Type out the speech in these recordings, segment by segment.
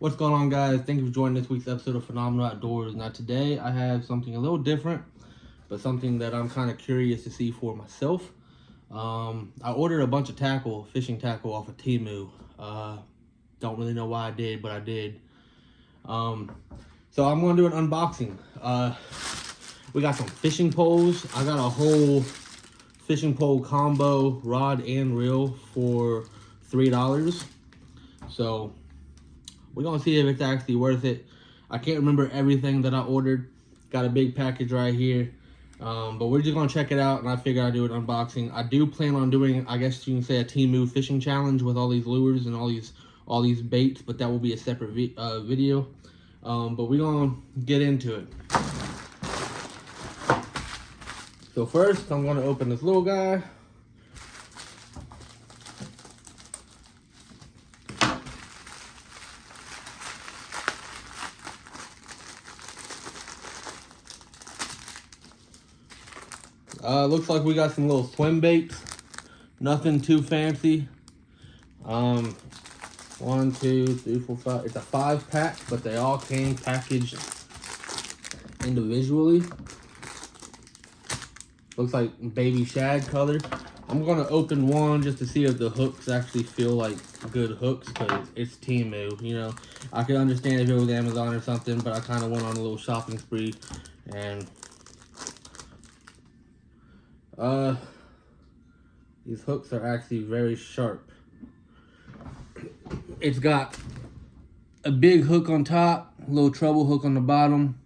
What's going on, guys? Thank you for joining this week's episode of Phenomenal Outdoors. Now today I have something a little different, but something that I'm kind of curious to see for myself. I ordered a bunch of tackle, fishing tackle off of Temu. Don't really know why I did, but I did. So I'm going to do an unboxing. We got some fishing poles. I got a whole fishing pole combo, rod and reel, for $3. So we're going to see if it's actually worth it. I can't remember everything that I ordered. Got a big package right here. But we're just going to check it out, and I figured I'd do an unboxing. I do plan on doing, I guess you can say, a Temu fishing challenge with all these lures and all these baits, but that will be a separate video. But we're going to get into it. So first, I'm going to open this little guy. Looks like we got some little swim baits. Nothing too fancy. 1, 2, 3, 4, 5. It's a 5-pack, but they all came packaged individually. Looks like baby shad color. I'm gonna open one just to see if the hooks actually feel like good hooks, because it's Temu, you know. I could understand if it was Amazon or something, but I kind of went on a little shopping spree, and these hooks are actually very sharp. It's got a big hook on top, a little treble hook on the bottom,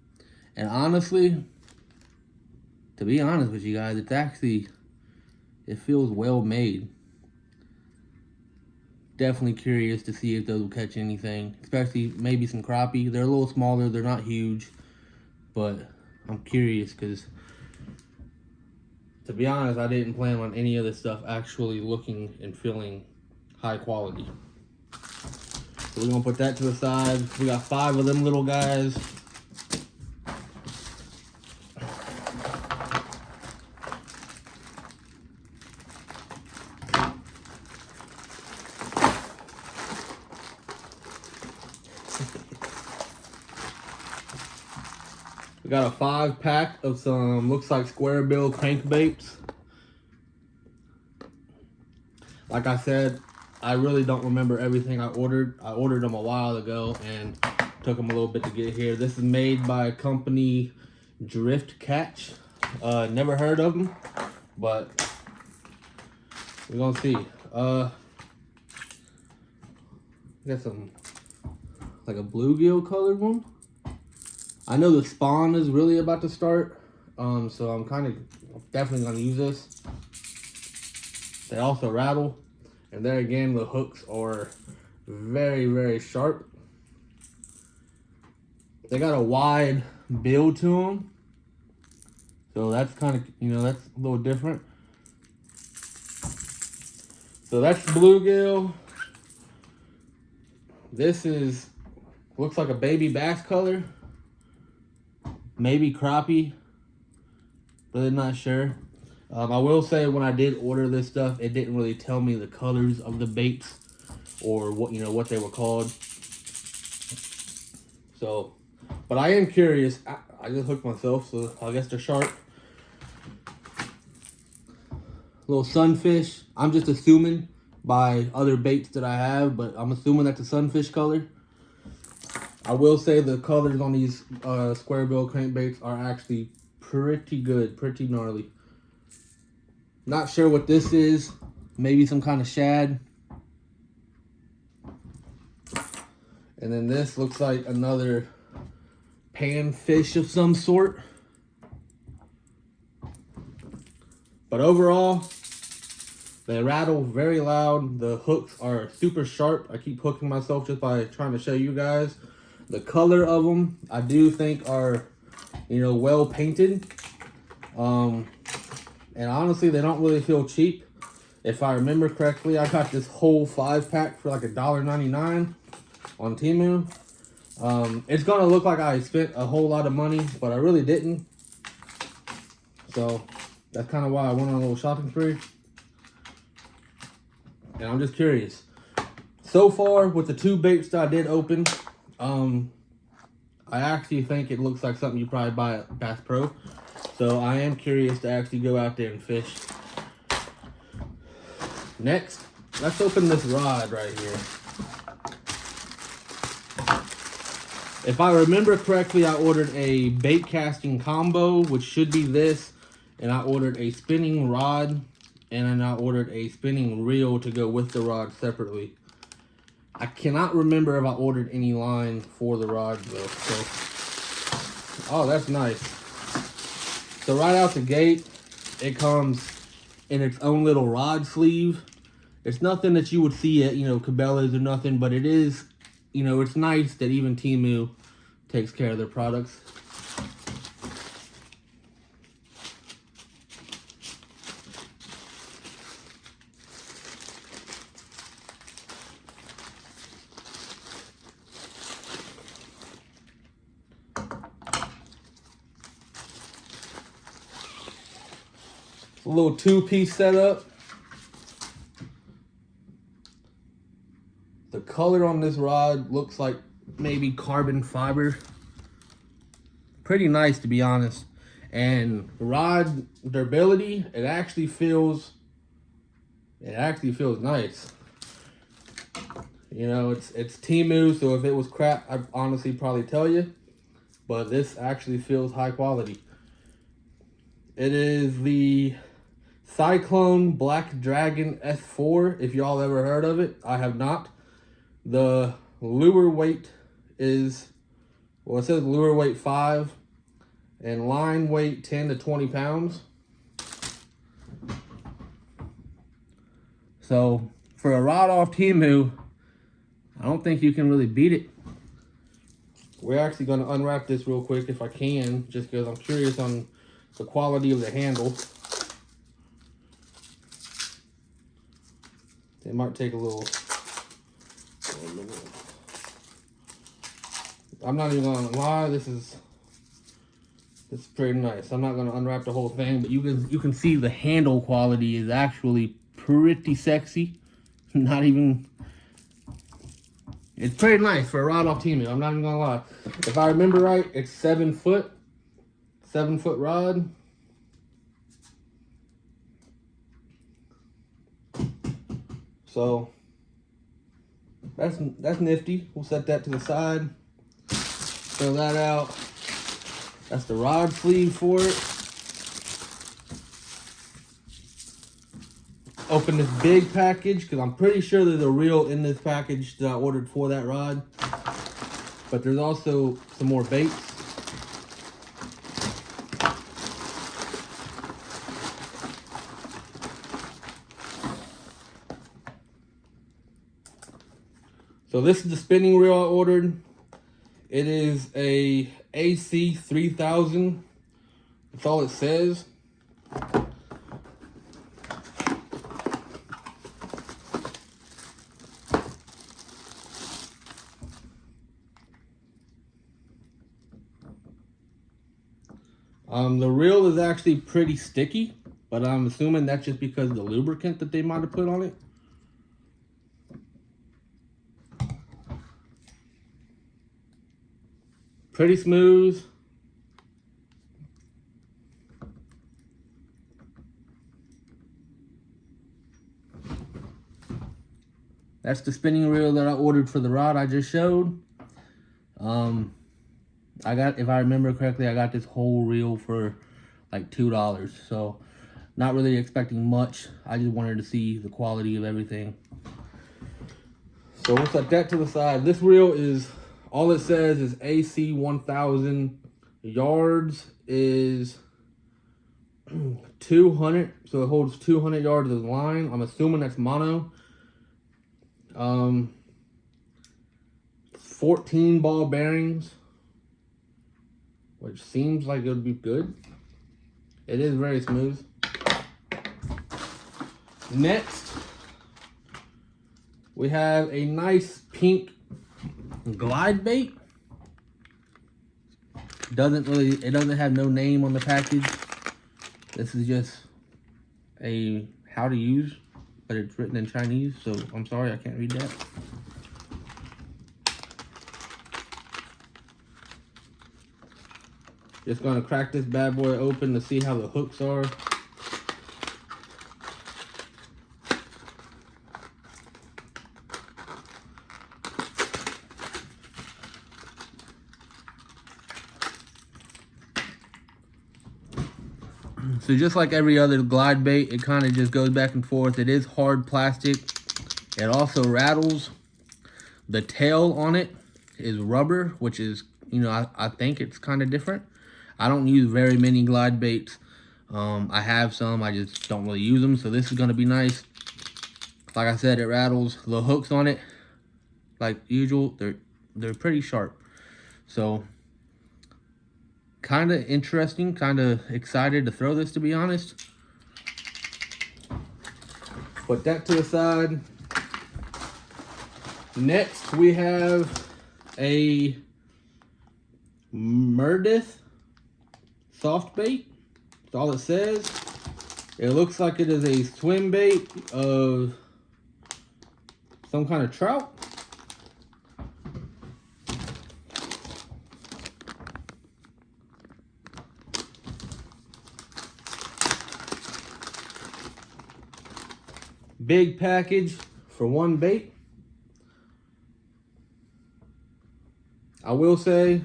and honestly, to be honest with you guys, it feels well made. Definitely curious to see if those will catch anything, especially maybe some crappie. They're a little smaller, they're not huge, but I'm curious because, to be honest, I didn't plan on any of this stuff actually looking and feeling high quality. So we're gonna put that to the side. We got 5 of them little guys. We got a 5-pack of some, looks like square bill crankbaits. Like I said, I really don't remember everything I ordered. I ordered them a while ago and took them a little bit to get here. This is made by a company, Drift Catch. Never heard of them, but we're gonna see. Got some, like a bluegill colored one. I know the spawn is really about to start, so I'm definitely gonna use this. They also rattle, and there again, the hooks are very, very sharp. They got a wide bill to them, so that's kind of, that's a little different. So that's bluegill. This looks like a baby bass color. Maybe crappie, really not sure. I will say, when I did order this stuff, it didn't really tell me the colors of the baits or what they were called. So, but I am curious. I just hooked myself, so I guess they're sharp. Little sunfish. I'm just assuming by other baits that I have, but I'm assuming that's a sunfish color. I will say the colors on these square bill crankbaits are actually pretty good, pretty gnarly. Not sure what this is. Maybe some kind of shad. And then this looks like another panfish of some sort. But overall, they rattle very loud. The hooks are super sharp. I keep hooking myself just by trying to show you guys. The color of them, I do think, are, well painted. And honestly, they don't really feel cheap. If I remember correctly, I got this whole 5-pack for like $1.99 on Temu. It's gonna look like I spent a whole lot of money, but I really didn't. So that's kind of why I went on a little shopping spree. And I'm just curious. So far, with the 2 baits that I did open, I actually think it looks like something you probably buy at Bass Pro. So I am curious to actually go out there and fish. Next, let's open this rod right here. If I remember correctly, I ordered a bait casting combo, which should be this. And I ordered a spinning rod. And then I ordered a spinning reel to go with the rod separately. I cannot remember if I ordered any line for the rod though. So, oh, that's nice. So right out the gate, it comes in its own little rod sleeve. It's nothing that you would see at, Cabela's or nothing, but it is, it's nice that even Temu takes care of their products. A little two-piece setup. The color on this rod looks like maybe carbon fiber. Pretty nice, to be honest. And the rod durability, it actually feels nice. It's Temu, so if it was crap, I'd honestly probably tell you. But this actually feels high quality. It is the Cyclone Black Dragon S4, if y'all ever heard of it. I have not. The lure weight is, it says lure weight 5 and line weight 10 to 20 pounds. So for a rod off Temu, I don't think you can really beat it. We're actually going to unwrap this real quick if I can, just because I'm curious on the quality of the handle. It might take a little. I'm not even gonna lie, this is pretty nice. I'm not gonna unwrap the whole thing, but you can see the handle quality is actually pretty sexy. Not even. It's pretty nice for a rod off Temu. I'm not even gonna lie. If I remember right, it's 7 foot rod. So that's nifty. We'll set that to the side. Throw that out. That's the rod sleeve for it. Open this big package because I'm pretty sure there's a reel in this package that I ordered for that rod. But there's also some more baits. So this is the spinning reel I ordered. It is a AC 3000. That's all it says. The reel is actually pretty sticky, but I'm assuming that's just because of the lubricant that they might have put on it. Pretty smooth. That's the spinning reel that I ordered for the rod I just showed. If I remember correctly, I got this whole reel for like $2. So not really expecting much. I just wanted to see the quality of everything. So we'll set that to the side. This reel is, all it says is AC 1000. Yards is 200. So it holds 200 yards of line. I'm assuming that's mono. 14 ball bearings, which seems like it would be good. It is very smooth. Next, we have a nice pink glide bait. It doesn't have no name on the package. This is just a how to use, but it's written in Chinese, so I'm sorry I can't read that. Just gonna crack this bad boy open to see how the hooks are. So just like every other glide bait, it kind of just goes back and forth. It is hard plastic. It also rattles. The tail on it is rubber, which is, you know, I think it's kind of different. I don't use very many glide baits. I have some, I just don't really use them. So this is going to be nice. Like I said, it rattles. The hooks on it, like usual, they're pretty sharp. So kind of interesting, kind of excited to throw this, to be honest. Put that to the side. Next, we have a Meredith soft bait. That's all it says. It looks like it is a swim bait of some kind of trout. Big package for one bait. I will say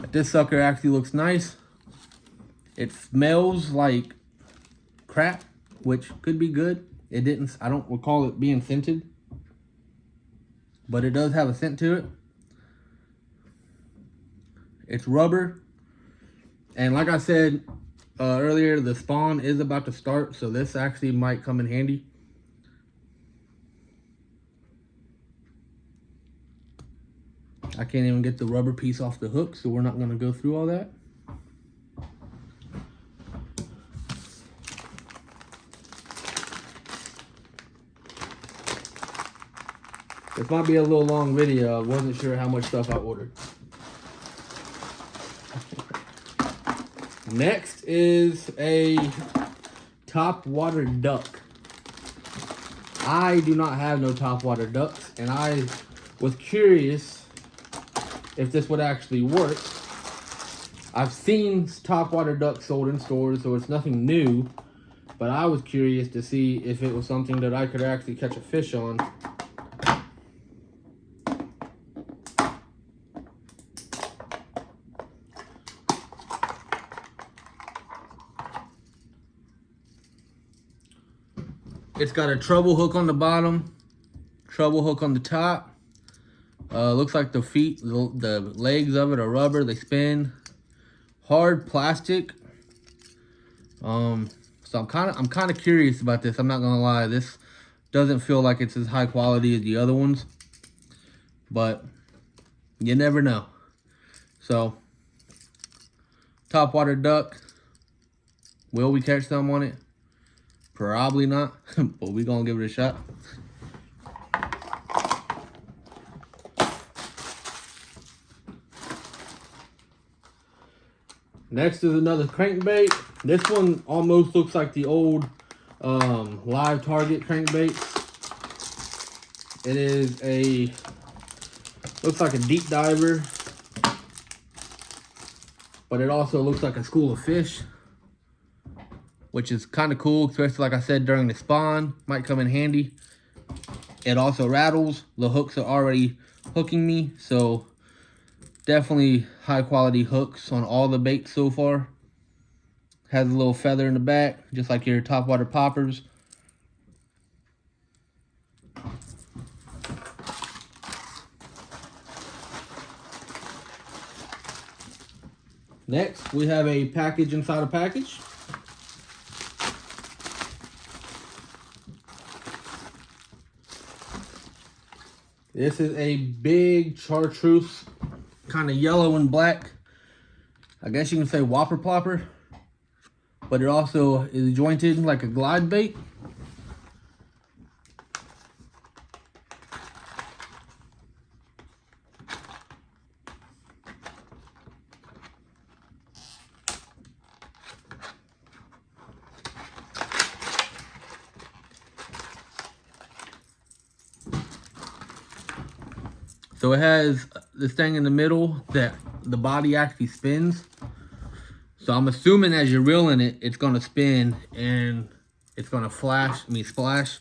that this sucker actually looks nice. It smells like crap, which could be good. It didn't, I don't recall it being scented, but it does have a scent to it. It's rubber. And like I said earlier, the spawn is about to start, so this actually might come in handy. I can't even get the rubber piece off the hook, so we're not going to go through all that. This might be a little long video. I wasn't sure how much stuff I ordered. Next is a top water duck. I do not have no top water ducks, and I was curious if this would actually work. I've seen top water ducks sold in stores, so it's nothing new, but I was curious to see if it was something that I could actually catch a fish on. It's got a treble hook on the bottom, treble hook on the top. Looks like the feet, the legs of it are rubber. They spin. Hard plastic. So I'm kind of curious about this. I'm not gonna lie. This doesn't feel like it's as high quality as the other ones, but you never know. So top water duck. Will we catch some on it? Probably not, but we're gonna give it a shot. Next is another crankbait. This one almost looks like the old live target crankbait. It is looks like a deep diver, but it also looks like a school of fish, which is kind of cool, especially like I said during the spawn. Might come in handy. It also rattles. The hooks are already hooking me, so definitely high quality hooks on all the baits so far. Has a little feather in the back, just like your top water poppers. Next, we have a package inside a package. This is a big chartreuse, kind of yellow and black. I guess you can say whopper plopper, but it also is jointed like a glide bait. So it has this thing in the middle that the body actually spins. So I'm assuming as you're reeling it, it's gonna spin and it's gonna splash,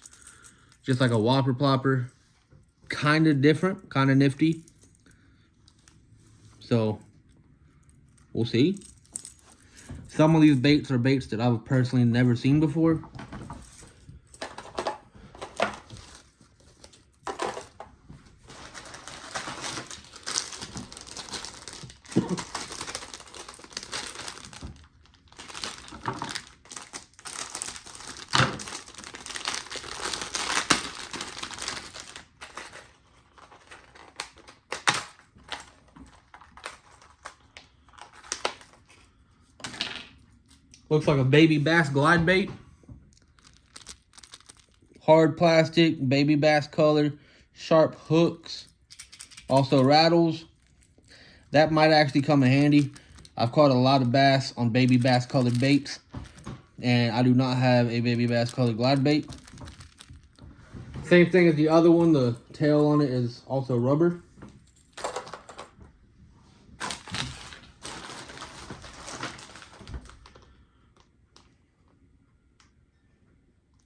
just like a whopper plopper. Kind of different, kind of nifty. So we'll see. Some of these baits are baits that I've personally never seen before. Looks like a baby bass glide bait. Hard plastic, baby bass color, sharp hooks, also rattles. That might actually come in handy. I've caught a lot of bass on baby bass colored baits, and I do not have a baby bass colored glide bait. Same thing as the other one, the tail on it is also rubber.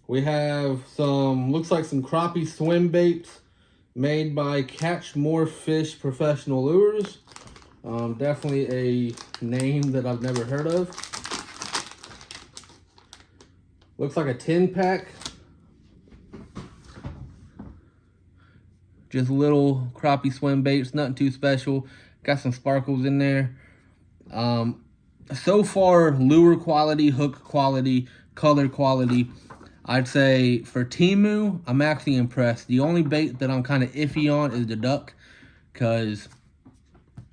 We have some, looks like some crappie swim baits made by Catch More Fish Professional Lures. Definitely a name that I've never heard of. Looks like a 10-pack. Just little crappie swim baits, nothing too special. Got some sparkles in there. So far, lure quality, hook quality, color quality, I'd say for Temu, I'm actually impressed. The only bait that I'm kind of iffy on is the duck, because,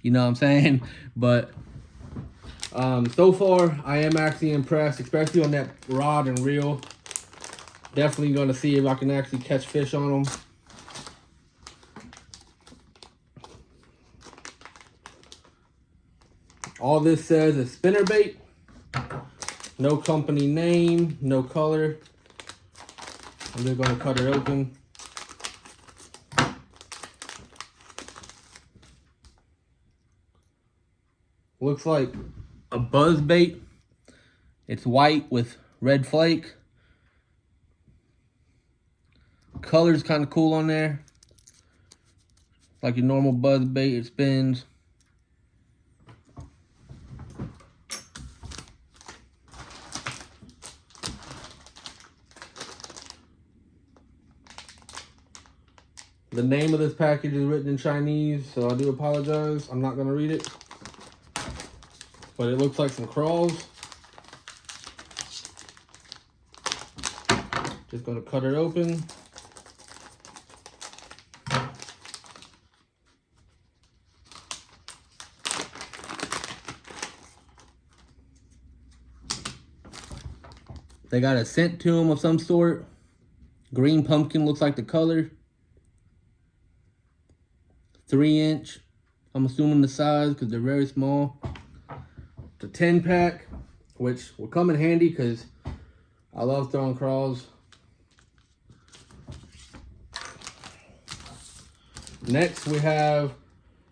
you know what I'm saying? But so far, I am actually impressed, especially on that rod and reel. Definitely going to see if I can actually catch fish on them. All this says is spinnerbait. No company name, no color. I'm just going to cut it open. Looks like a buzz bait. It's white with red flake. Color's kind of cool on there. Like your normal buzz bait, it spins. The name of this package is written in Chinese, so I do apologize. I'm not going to read it. But it looks like some crawls. Just going to cut it open. They got a scent to them of some sort. Green pumpkin looks like the color. 3-inch. I'm assuming the size because they're very small. It's a 10-pack, which will come in handy because I love throwing crawls. Next, we have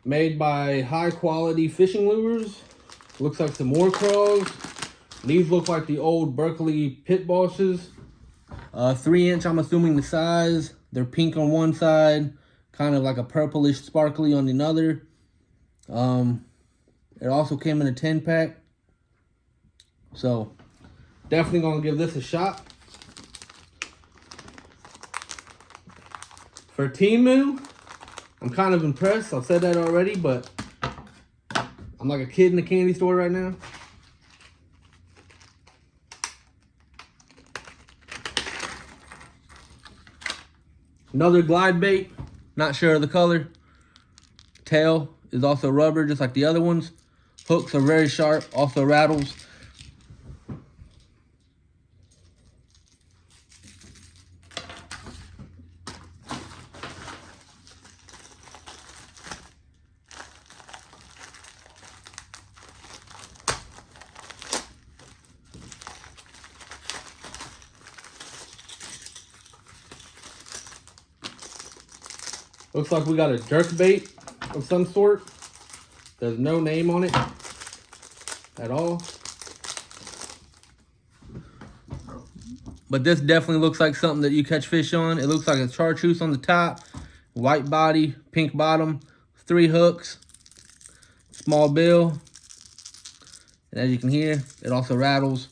made by High Quality Fishing Lures. Looks like some more crawls. These look like the old Berkeley Pit Bosses. 3-inch, I'm assuming the size. They're pink on one side, kind of like a purplish sparkly on the other. It also came in a 10-pack. So, definitely going to give this a shot. For Temu, I'm kind of impressed. I've said that already, but I'm like a kid in a candy store right now. Another glide bait. Not sure of the color. Tail is also rubber, just like the other ones. Hooks are very sharp, also rattles. Looks like we got a jerk bait of some sort. There's no name on it at all. But this definitely looks like something that you catch fish on. It looks like a chartreuse on the top, white body, pink bottom, 3 hooks, small bill. And as you can hear, it also rattles.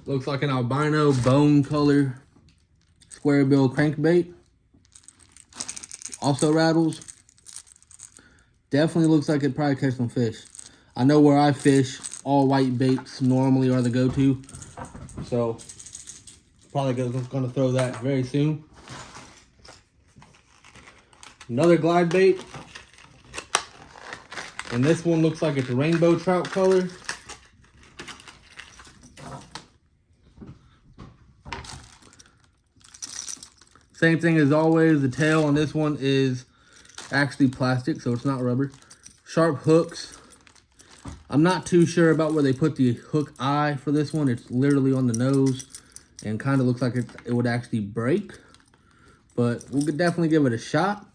Looks like an albino bone color square bill crankbait. Also rattles. Definitely looks like it probably catch some fish. I know where I fish, all white baits normally are the go-to. So probably gonna throw that very soon. Another glide bait. And this one looks like it's a rainbow trout color. Same thing as always, the tail on this one is actually plastic, so it's not rubber. Sharp hooks. I'm not too sure about where they put the hook eye for this one. It's literally on the nose and kind of looks like it would actually break. But we'll definitely give it a shot.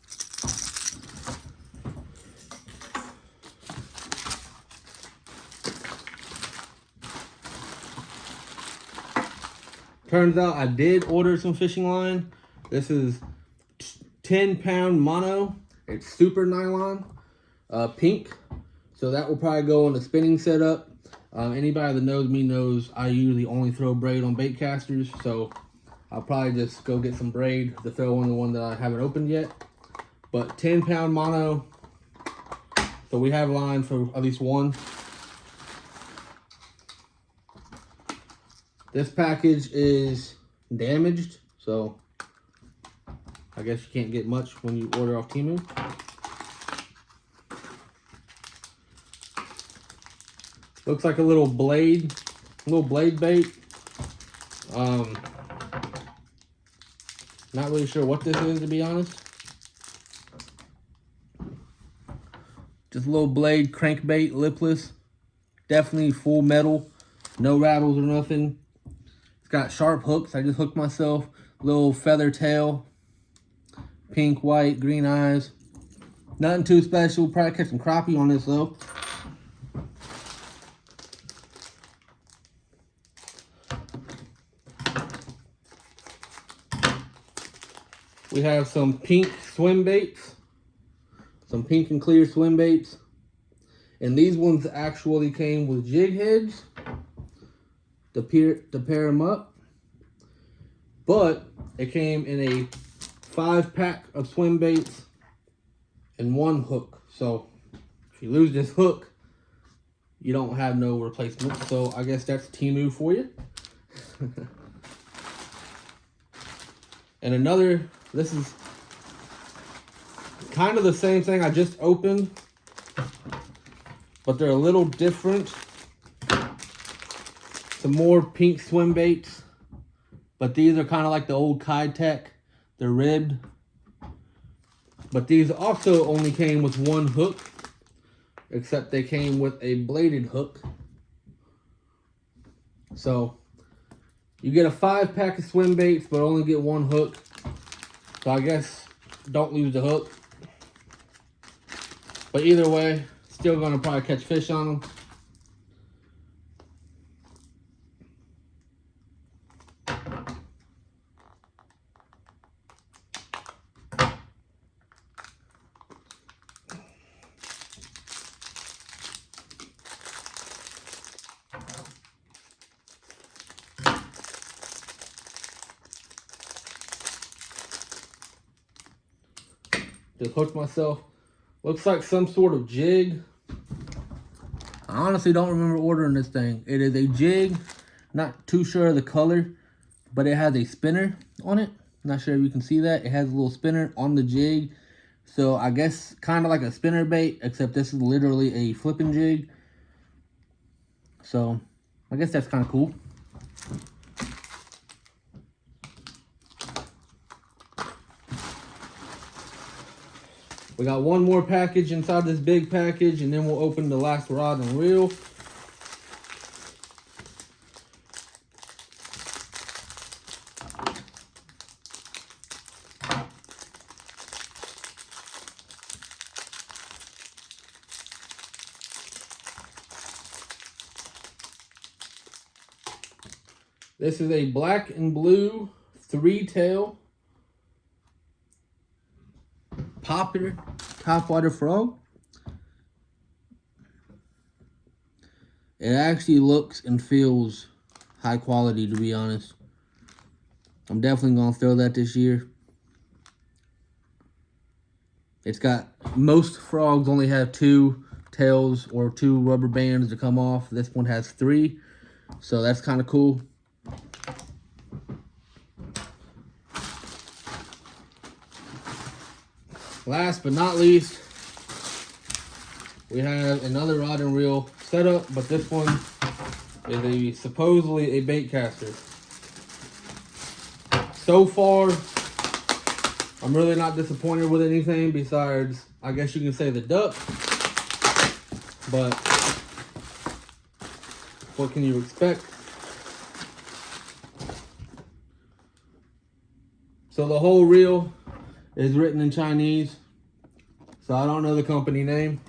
Turns out I did order some fishing line. This is 10-pound mono. It's super nylon, pink. So that will probably go on the spinning setup. Anybody that knows me knows I usually only throw braid on bait casters. So I'll probably just go get some braid to throw on the one that I haven't opened yet. But 10-pound mono. So we have line for at least one. This package is damaged, so I guess you can't get much when you order off Temu. Looks like a little blade bait. Not really sure what this is, to be honest. Just a little blade crankbait, lipless. Definitely full metal, no rattles or nothing. It's got sharp hooks. I just hooked myself. Little feather tail. Pink, white, green eyes. Nothing too special. Probably catch some crappie on this though. We have some pink swim baits. Some pink and clear swim baits. And these ones actually came with jig heads to pair them up. But it came in a 5-pack of swim baits and 1 hook. So if you lose this hook, you don't have no replacement. So I guess that's Temu for you. And another, this is kind of the same thing I just opened, but they're a little different. Some more pink swim baits, but these are kind of like the old Kai Tech. They're ribbed, but these also only came with 1 hook, except they came with a bladed hook. So you get a 5-pack of swim baits, but only get 1 hook. So I guess don't lose the hook. But either way, still gonna probably catch fish on them. Just hooked myself. Looks like some sort of jig. I honestly don't remember ordering this thing. It is a jig. Not too sure of the color, but it has a spinner on it. Not sure if you can see that. It has a little spinner on the jig. So I guess kind of like a spinner bait, except this is literally a flipping jig. So I guess that's kind of cool. We got one more package inside this big package, and then we'll open the last rod and reel. This is a black and blue 3-tail popular topwater frog. It actually looks and feels high quality, to be honest. I'm definitely going to throw that this year. It's got, most frogs only have 2 tails or 2 rubber bands to come off. This one has 3, so that's kind of cool. Last but not least, we have another rod and reel setup, but this one is supposedly a bait caster. So far, I'm really not disappointed with anything besides, I guess you can say, the duck. But what can you expect? So the whole reel is written in Chinese, so I don't know the company name.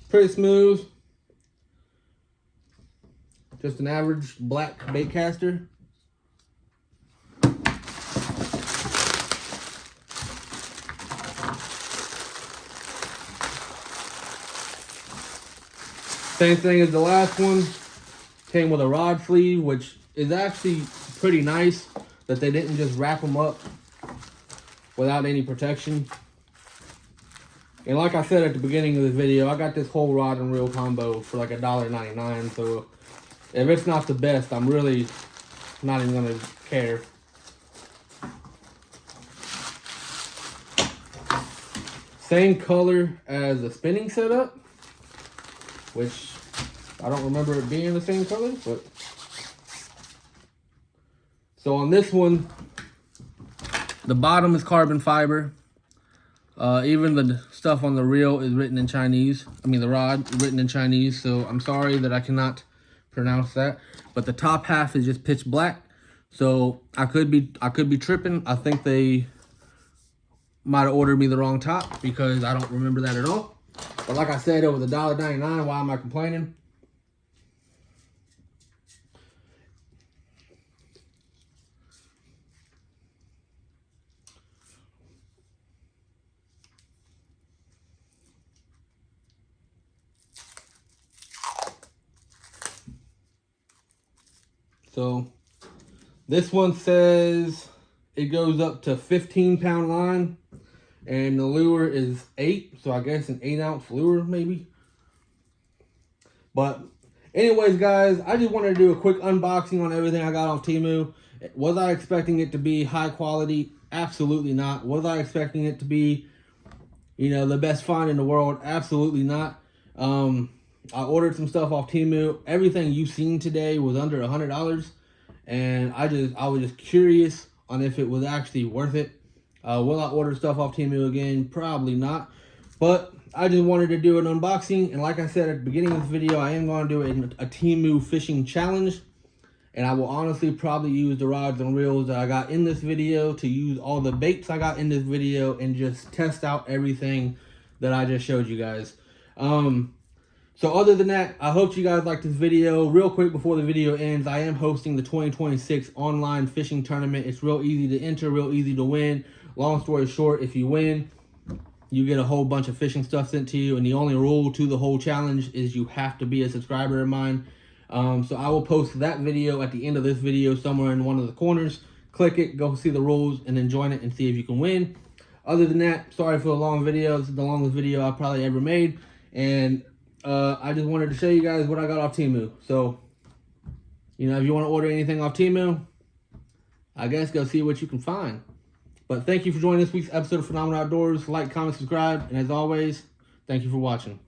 Pretty smooth. Just an average black bait caster. Same thing as the last one. Came with a rod sleeve, which is actually pretty nice that they didn't just wrap them up without any protection. And like I said at the beginning of this video, I got this whole rod and reel combo for like $1.99. So if it's not the best, I'm really not even gonna care. Same color as the spinning setup, which I don't remember it being the same color, but. So on this one, the bottom is carbon fiber. Even the stuff on the reel is written in Chinese. I mean, the rod is written in Chinese, so I'm sorry that I cannot pronounce that. But the top half is just pitch black, so I could be tripping. I think they might have ordered me the wrong top because I don't remember that at all. But like I said, it was $1.99. Why am I complaining? So this one says it goes up to 15-pound line, and the lure is 8, so I guess an 8-ounce lure maybe. But anyways, guys, I just wanted to do a quick unboxing on everything I got off Temu. Was I expecting it to be high quality? Absolutely not. Was I expecting it to be, you know, the best find in the world? Absolutely not. I ordered some stuff off Temu. Everything you've seen today was under $100, and I was just curious on if it was actually worth it. Will I order stuff off Temu again? Probably not. But I just wanted to do an unboxing, and like I said at the beginning of this video, I am going to do a Temu fishing challenge, and I will honestly probably use the rods and reels that I got in this video to use all the baits I got in this video and just test out everything that I just showed you guys. So other than that, I hope you guys liked this video. Real quick before the video ends, I am hosting the 2026 online fishing tournament. It's real easy to enter, real easy to win. Long story short, if you win, you get a whole bunch of fishing stuff sent to you. And the only rule to the whole challenge is you have to be a subscriber of mine. So I will post that video at the end of this video somewhere in one of the corners. Click it, go see the rules, and then join it and see if you can win. Other than that, sorry for the long video. This is the longest video I've probably ever made. And I just wanted to show you guys what I got off Temu. So You know, if you want to order anything off Temu, I guess go see what you can find. But thank you for joining this week's episode of Phenomenal Outdoors. Like, comment, subscribe, and as always, thank you for watching.